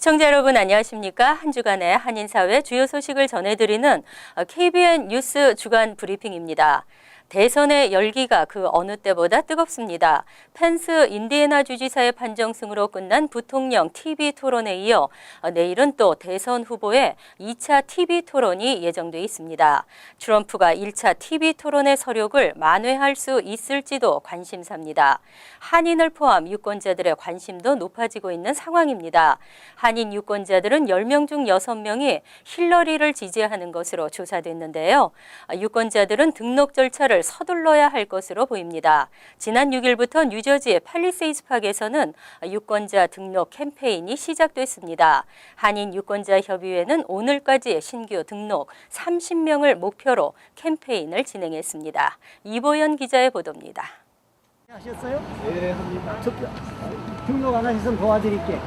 시청자 여러분 안녕하십니까? 한 주간의 한인사회 주요 소식을 전해드리는 KBN 뉴스 주간 브리핑입니다. 대선의 열기가 그 어느 때보다 뜨겁습니다. 펜스 인디애나 주지사의 판정승으로 끝난 부통령 TV 토론에 이어 내일은 또 대선 후보의 2차 TV 토론이 예정돼 있습니다. 트럼프가 1차 TV 토론의 서력을 만회할 수 있을지도 관심사입니다. 한인을 포함 유권자들의 관심도 높아지고 있는 상황입니다. 한인 유권자들은 10명 중 6명이 힐러리를 지지하는 것으로 조사됐는데요. 유권자들은 등록 절차를 서둘러야 할 것으로 보입니다. 지난 6일부터 뉴저지 팰리세이드 파크에서는 유권자 등록 캠페인이 시작됐습니다. 한인 유권자 협의회는 오늘까지 신규 등록 30명을 목표로 캠페인을 진행했습니다. 이보연 기자의 보도입니다. 하셨어요? 네, 합니다. 등록 안 하셨으면 도와드릴게.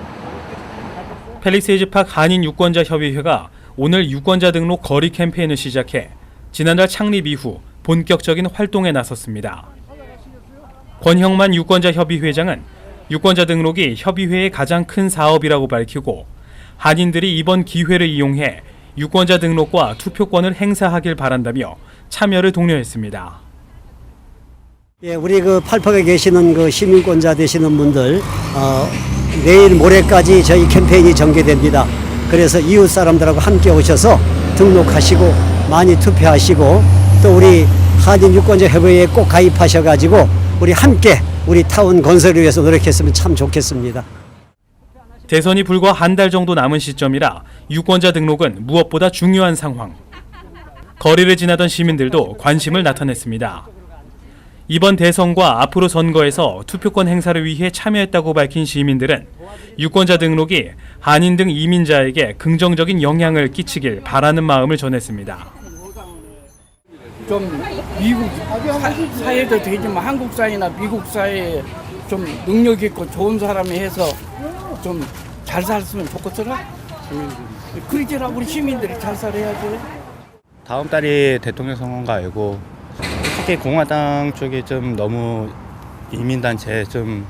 팰리세이드 파크 한인 유권자 협의회가 오늘 유권자 등록 거리 캠페인을 시작해 지난달 창립 이후 본격적인 활동에 나섰습니다. 권형만 유권자 협의회장은 유권자 등록이 협의회의 가장 큰 사업이라고 밝히고 한인들이 이번 기회를 이용해 유권자 등록과 투표권을 행사하길 바란다며 참여를 독려했습니다. 예, 우리 팔팍에 계시는 시민권자 되시는 분들 내일 모레까지 저희 캠페인이 전개됩니다. 그래서 이웃 사람들하고 함께 오셔서 등록하시고 많이 투표하시고 또 우리 한인 유권자 협의회에 꼭 가입하셔가지고 우리 함께 우리 타운 건설을 위해서 노력했으면 참 좋겠습니다. 대선이 불과 한 달 정도 남은 시점이라 유권자 등록은 무엇보다 중요한 상황. 거리를 지나던 시민들도 관심을 나타냈습니다. 이번 대선과 앞으로 선거에서 투표권 행사를 위해 참여했다고 밝힌 시민들은 유권자 등록이 한인 등 이민자에게 긍정적인 영향을 끼치길 바라는 마음을 전했습니다. 좀 미국 사회도 되지만 한국 사회나 미국 사회에 좀 능력 있고 좋은 사람이 해서 좀 잘 살았으면 좋겠더라. 그러지라 우리 시민들이 잘 살아야지. 다음 달이 대통령 선거가 아니고 특히 공화당 쪽이 좀 너무 이민단체에 좀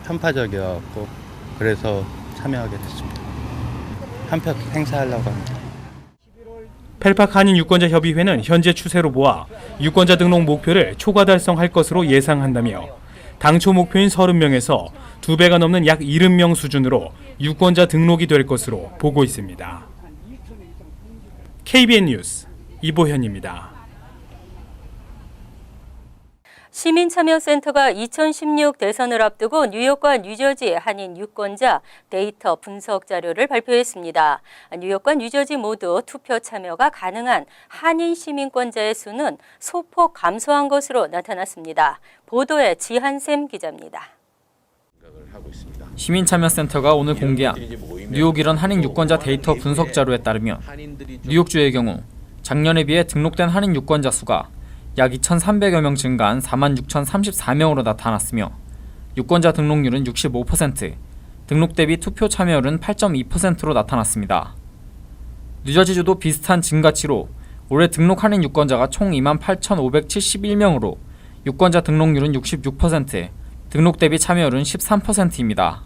편파적이어서 그래서 참여하게 됐습니다. 한 표 행사하려고 합니다. 팰팍 한인 유권자 협의회는 현재 추세로 보아 유권자 등록 목표를 초과 달성할 것으로 예상한다며 당초 목표인 30명에서 2배가 넘는 약 70명 수준으로 유권자 등록이 될 것으로 보고 있습니다. KBN 뉴스 이보현입니다. 시민참여센터가 2016 대선을 앞두고 뉴욕과 뉴저지 한인 유권자 데이터 분석 자료를 발표했습니다. 뉴욕과 뉴저지 모두 투표 참여가 가능한 한인 시민권자의 수는 소폭 감소한 것으로 나타났습니다. 보도에 지한샘 기자입니다. 시민참여센터가 오늘 공개한 뉴욕 일원 한인 유권자 데이터 분석 자료에 따르면 뉴욕주의 경우 작년에 비해 등록된 한인 유권자 수가 약 2,300여 명 증가한 46,034명으로 나타났으며 유권자 등록률은 65%, 등록 대비 투표 참여율은 8.2%로 나타났습니다. 뉴저지주도 비슷한 증가치로 올해 등록하는 유권자가 총 28,571명으로 유권자 등록률은 66%, 등록 대비 참여율은 13%입니다.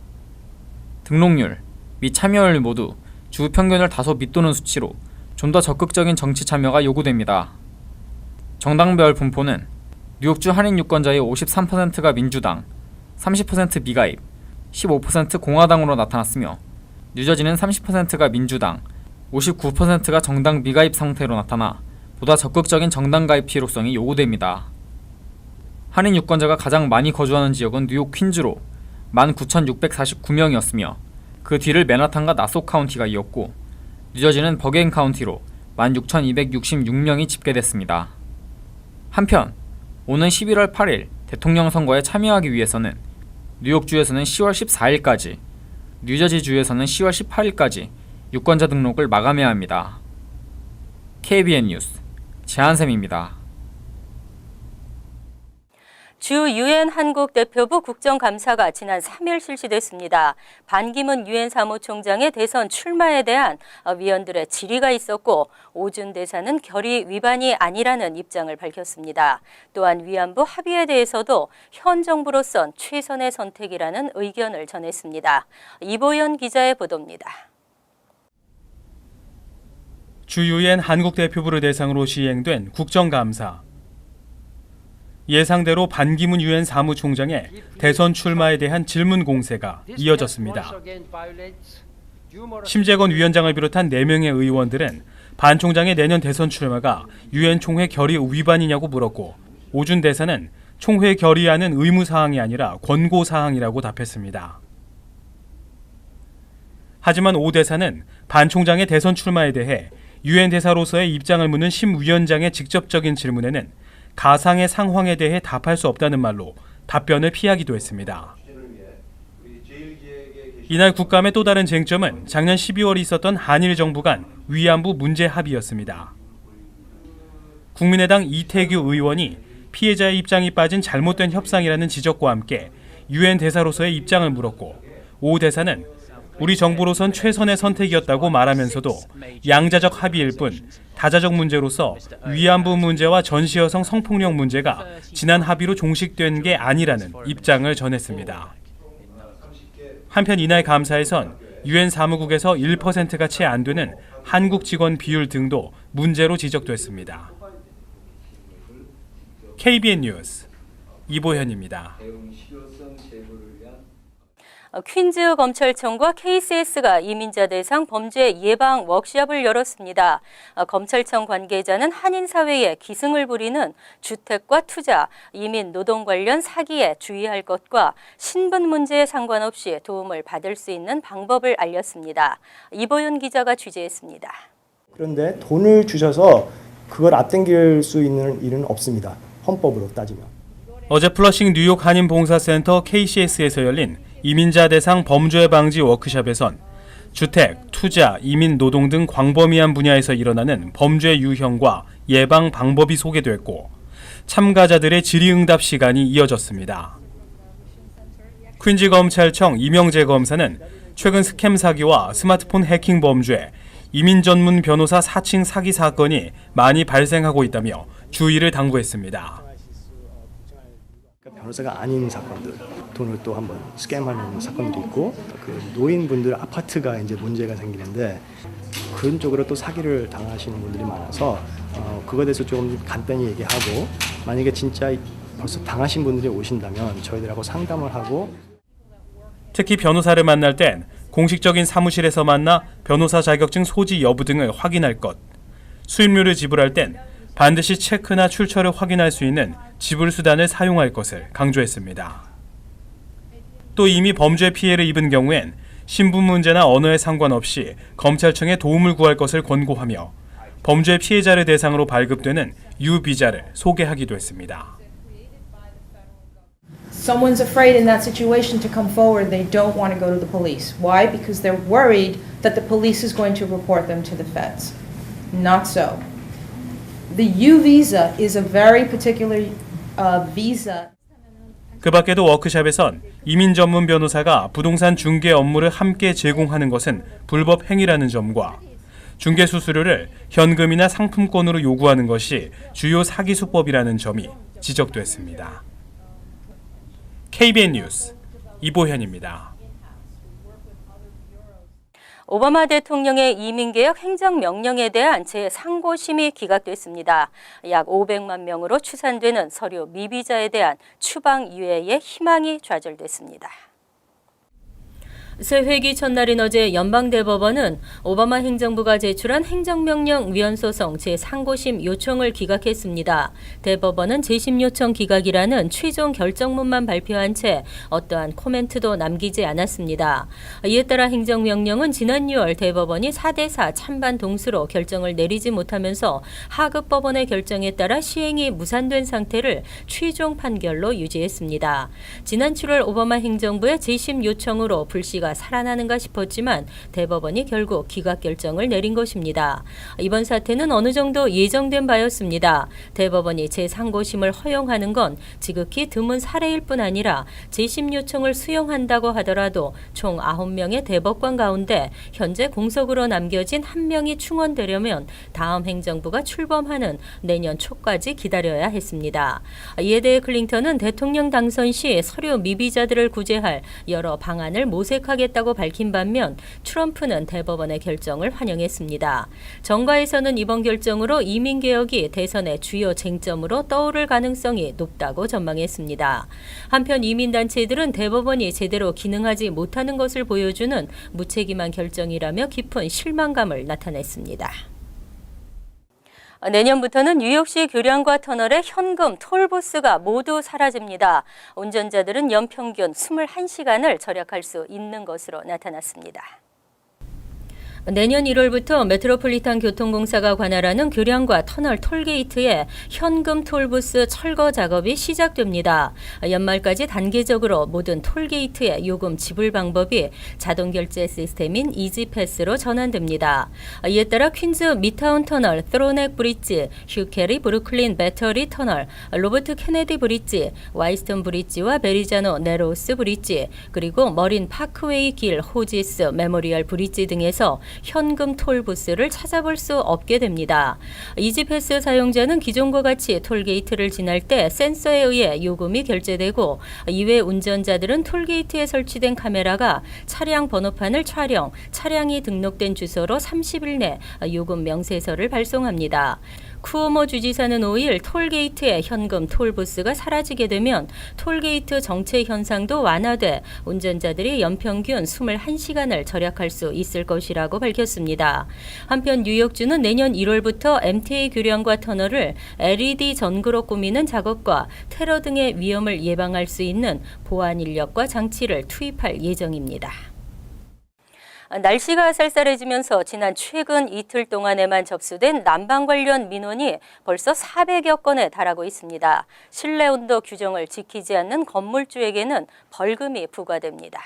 등록률 및 참여율 모두 주 평균을 다소 밑도는 수치로 좀 더 적극적인 정치 참여가 요구됩니다. 정당별 분포는 뉴욕주 한인 유권자의 53%가 민주당, 30% 미가입, 15% 공화당으로 나타났으며 뉴저지는 30%가 민주당, 59%가 정당 미가입 상태로 나타나 보다 적극적인 정당 가입 필요성이 요구됩니다. 한인 유권자가 가장 많이 거주하는 지역은 뉴욕 퀸즈로 19,649명이었으며 그 뒤를 맨하탄과 나소 카운티가 이었고 뉴저지는 버게인 카운티로 16,266명이 집계됐습니다. 한편 오는 11월 8일 대통령 선거에 참여하기 위해서는 뉴욕주에서는 10월 14일까지, 뉴저지주에서는 10월 18일까지 유권자 등록을 마감해야 합니다. KBN 뉴스 지한샘입니다. 주 유엔 한국 대표부 국정감사가 지난 3일 실시됐습니다. 반기문 유엔 사무총장의 대선 출마에 대한 위원들의 질의가 있었고 오준 대사는 결의 위반이 아니라는 입장을 밝혔습니다. 또한 위안부 합의에 대해서도 현 정부로선 최선의 선택이라는 의견을 전했습니다. 이보연 기자의 보도입니다. 주 유엔 한국 대표부를 대상으로 시행된 국정감사. 예상대로 반기문 유엔 사무총장의 대선 출마에 대한 질문 공세가 이어졌습니다. 심재건 위원장을 비롯한 4명의 의원들은 반 총장의 내년 대선 출마가 유엔 총회 결의 위반이냐고 물었고, 오준 대사는 총회 결의안은 의무사항이 아니라 권고사항이라고 답했습니다. 하지만 오 대사는 반 총장의 대선 출마에 대해 유엔 대사로서의 입장을 묻는 심 위원장의 직접적인 질문에는 가상의 상황에 대해 답할 수 없다는 말로 답변을 피하기도 했습니다. 이날 국감의 또 다른 쟁점은 작년 12월에 있었던 한일 정부 간 위안부 문제 합의였습니다. 국민의당 이태규 의원이 피해자의 입장이 빠진 잘못된 협상이라는 지적과 함께 유엔 대사로서의 입장을 물었고, 오 대사는 우리 정부로선 최선의 선택이었다고 말하면서도 양자적 합의일 뿐 다자적 문제로서 위안부 문제와 전시 여성 성폭력 문제가 지난 합의로 종식된 게 아니라는 입장을 전했습니다. 한편 이날 감사에선 유엔 사무국에서 1%가 채 안 되는 한국 직원 비율 등도 문제로 지적됐습니다. KBN 뉴스 이보현입니다. 퀸즈 검찰청과 KCS가 이민자 대상 범죄 예방 워크숍을 열었습니다. 검찰청 관계자는 한인사회에 기승을 부리는 주택과 투자, 이민, 노동 관련 사기에 주의할 것과 신분 문제에 상관없이 도움을 받을 수 있는 방법을 알렸습니다. 이보현 기자가 취재했습니다. 그런데 돈을 주셔서 그걸 앞당길 수 있는 일은 없습니다. 헌법으로 따지면. 어제 플러싱 뉴욕 한인봉사센터 KCS에서 열린 이민자 대상 범죄 방지 워크숍에선 주택, 투자, 이민, 노동 등 광범위한 분야에서 일어나는 범죄 유형과 예방 방법이 소개됐고, 참가자들의 질의응답 시간이 이어졌습니다. 퀸즈 검찰청 이명재 검사는 최근 스캠 사기와 스마트폰 해킹 범죄, 이민 전문 변호사 사칭 사기 사건이 많이 발생하고 있다며 주의를 당부했습니다. 변호사가 아닌 사건들, 돈을 또 한번 스캠하는 사건도 있고, 그 노인분들 아파트가 이제 문제가 생기는데 그런 쪽으로 또 사기를 당하시는 분들이 많아서 그거에 대해서 좀 간단히 얘기하고, 만약에 진짜 벌써 당하신 분들이 오신다면 저희들하고 상담을 하고, 특히 변호사를 만날 땐 공식적인 사무실에서 만나 변호사 자격증 소지 여부 등을 확인할 것, 수임료를 지불할 땐 반드시 체크나 출처를 확인할 수 있는 지불 수단을 사용할 것을 강조했습니다. 또 이미 범죄 피해를 입은 경우엔 신분 문제나 언어에 상관없이 검찰청에 도움을 구할 것을 권고하며 범죄 피해자를 대상으로 발급되는 유비자를 소개하기도 했습니다. Someone's afraid in that situation to come forward. They don't want to go to the police. Why? Because they're worried that the police is going to report them to the feds. Not so. The U visa is a very particular visa. 그 밖에도 워크숍에선 이민 전문 변호사가 부동산 중개 업무를 함께 제공하는 것은 불법 행위라는 점과 중개 수수료를 현금이나 상품권으로 요구하는 것이 주요 사기 수법이라는 점이 지적됐습니다. KBN 뉴스 이보현입니다. 오바마 대통령의 이민개혁 행정명령에 대한 제3고심이 기각됐습니다. 약 500만 명으로 추산되는 서류 미비자에 대한 추방 유예의 희망이 좌절됐습니다. 새 회기 첫날인 어제 연방대법원은 오바마 행정부가 제출한 행정명령 위헌소송 제3고심 요청을 기각했습니다. 대법원은 재심 요청 기각이라는 최종 결정문만 발표한 채 어떠한 코멘트도 남기지 않았습니다. 이에 따라 행정명령은 지난 6월 대법원이 4대4 찬반 동수로 결정을 내리지 못하면서 하급법원의 결정에 따라 시행이 무산된 상태를 최종 판결로 유지했습니다. 지난 7월 오바마 행정부의 재심 요청으로 불씨가 살아나는가 싶었지만 대법원이 결국 기각 결정을 내린 것입니다. 이번 사태는 어느 정도 예정된 바였습니다. 대법원이 제3고심을 허용하는 건 지극히 드문 사례일 뿐 아니라 재심 요청을 수용한다고 하더라도 총 9명의 대법관 가운데 현재 공석으로 남겨진 1명이 충원되려면 다음 행정부가 출범하는 내년 초까지 기다려야 했습니다. 이에 대해 클린턴은 대통령 당선 시 서류 미비자들을 구제할 여러 방안을 모색하기 추진하겠다고 밝힌 반면 트럼프는 대법원의 결정을 환영했습니다. 정가에서는 이번 결정으로 이민개혁이 대선의 주요 쟁점으로 떠오를 가능성이 높다고 전망했습니다. 한편 이민단체들은 대법원이 제대로 기능하지 못하는 것을 보여주는 무책임한 결정이라며 깊은 실망감을 나타냈습니다. 내년부터는 뉴욕시 교량과 터널의 현금 톨부스가 모두 사라집니다. 운전자들은 연평균 21시간을 절약할 수 있는 것으로 나타났습니다. 내년 1월부터 메트로폴리탄 교통공사가 관할하는 교량과 터널 톨게이트에 현금 톨부스 철거 작업이 시작됩니다. 연말까지 단계적으로 모든 톨게이트의 요금 지불 방법이 자동 결제 시스템인 이지패스로 전환됩니다. 이에 따라 퀸즈 미타운 터널, 트로넥 브릿지, 휴케리 브루클린 배터리 터널, 로버트 케네디 브릿지, 와이스턴 브릿지와 베리자노 네로스 브릿지, 그리고 머린 파크웨이 길 호지스 메모리얼 브릿지 등에서 현금 톨부스를 찾아볼 수 없게 됩니다. 이지패스 사용자는 기존과 같이 톨게이트를 지날 때 센서에 의해 요금이 결제되고, 이외 운전자들은 톨게이트에 설치된 카메라가 차량 번호판을 촬영, 차량이 등록된 주소로 30일 내 요금 명세서를 발송합니다. 쿠오모 주지사는 5일 톨게이트의 현금 톨부스가 사라지게 되면 톨게이트 정체 현상도 완화돼 운전자들이 연평균 21시간을 절약할 수 있을 것이라고 밝혔습니다. 한편 뉴욕주는 내년 1월부터 MTA 교량과 터널을 LED 전구로 꾸미는 작업과 테러 등의 위험을 예방할 수 있는 보안 인력과 장치를 투입할 예정입니다. 날씨가 쌀쌀해지면서 지난 최근 이틀 동안에만 접수된 난방 관련 민원이 벌써 400여 건에 달하고 있습니다. 실내 온도 규정을 지키지 않는 건물주에게는 벌금이 부과됩니다.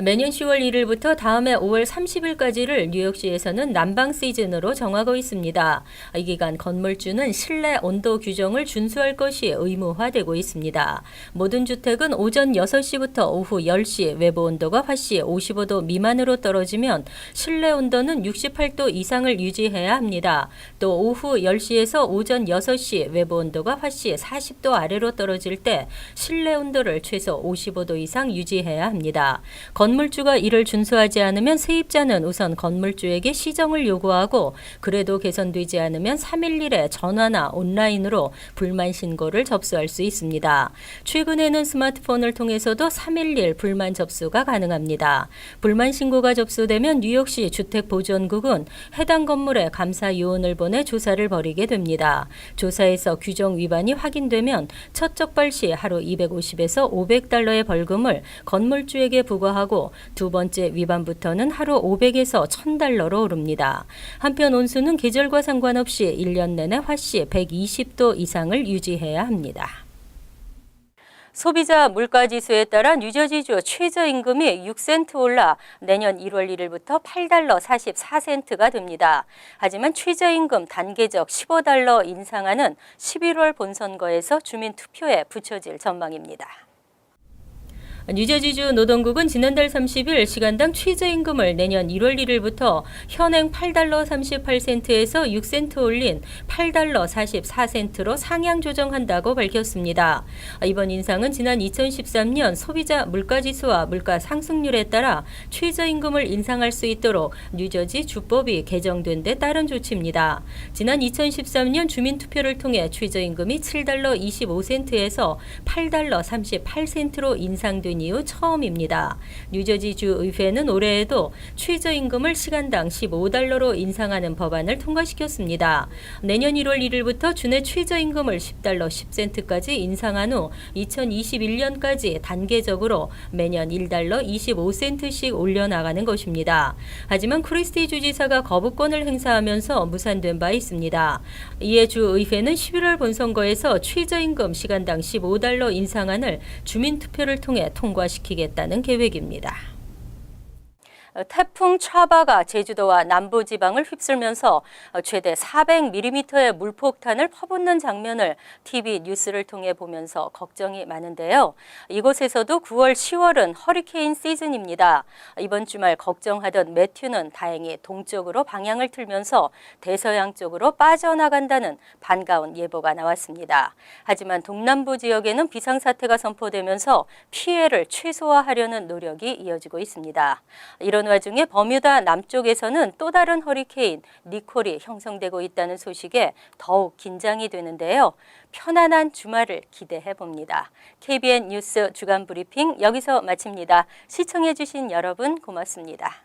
매년 10월 1일부터 다음해 5월 30일까지를 뉴욕시에서는 난방 시즌으로 정하고 있습니다. 이 기간 건물주는 실내 온도 규정을 준수할 것이 의무화되고 있습니다. 모든 주택은 오전 6시부터 오후 10시 외부 온도가 화씨 55도 미만으로 떨어지면 실내 온도는 68도 이상을 유지해야 합니다. 또 오후 10시에서 오전 6시 외부 온도가 화씨 40도 아래로 떨어질 때 실내 온도를 최소 55도 이상 유지해야 합니다. 건물주가 이를 준수하지 않으면 세입자는 우선 건물주에게 시정을 요구하고, 그래도 개선되지 않으면 311에 전화나 온라인으로 불만 신고를 접수할 수 있습니다. 최근에는 스마트폰을 통해서도 311 불만 접수가 가능합니다. 불만 신고가 접수되면 뉴욕시 주택보전국은 해당 건물에 감사 요원을 보내 조사를 벌이게 됩니다. 조사에서 규정 위반이 확인되면 첫 적발 시 하루 250에서 500달러의 벌금을 건물주에게 부과하고, 두 번째 위반부터는 하루 500에서 1000달러로 오릅니다. 한편 온수는 계절과 상관없이 1년 내내 화씨 120도 이상을 유지해야 합니다. 소비자 물가지수에 따라 뉴저지주 최저임금이 6센트 올라 내년 1월 1일부터 8달러 44센트가 됩니다. 하지만 최저임금 단계적 15달러 인상안은 11월 본선거에서 주민 투표에 붙여질 전망입니다. 뉴저지주 노동국은 지난달 30일 시간당 최저임금을 내년 1월 1일부터 현행 8달러 38센트에서 6센트 올린 8달러 44센트로 상향 조정한다고 밝혔습니다. 이번 인상은 지난 2013년 소비자 물가지수와 물가 상승률에 따라 최저임금을 인상할 수 있도록 뉴저지 주법이 개정된 데 따른 조치입니다. 지난 2013년 주민투표를 통해 최저임금이 7달러 25센트에서 8달러 38센트로 인상된 이후 처음입니다. 뉴저지주 의회는 올해에도 최저임금을 시간당 15달러로 인상하는 법안을 통과시켰습니다. 내년 1월 1일부터 주내 최저임금을 10달러 10센트까지 인상한 후 2021년까지 단계적으로 매년 1달러 25센트씩 올려나가는 것입니다. 하지만 크리스티 주지사가 거부권을 행사하면서 무산된 바 있습니다. 이에 주의회는 11월 본선거에서 최저임금 시간당 15달러 인상안을 주민투표를 통해 통과시키겠다는 계획입니다. 태풍 차바가 제주도와 남부지방을 휩쓸면서 최대 400mm의 물폭탄을 퍼붓는 장면을 TV 뉴스를 통해 보면서 걱정이 많은데요. 이곳에서도 9월, 10월은 허리케인 시즌입니다. 이번 주말 걱정하던 매튜는 다행히 동쪽으로 방향을 틀면서 대서양 쪽으로 빠져나간다는 반가운 예보가 나왔습니다. 하지만 동남부 지역에는 비상사태가 선포되면서 피해를 최소화하려는 노력이 이어지고 있습니다. 이런 와중에 버뮤다 남쪽에서는 또 다른 허리케인 니콜이 형성되고 있다는 소식에 더욱 긴장이 되는데요. 편안한 주말을 기대해 봅니다. KBN 뉴스 주간 브리핑 여기서 마칩니다. 시청해 주신 여러분 고맙습니다.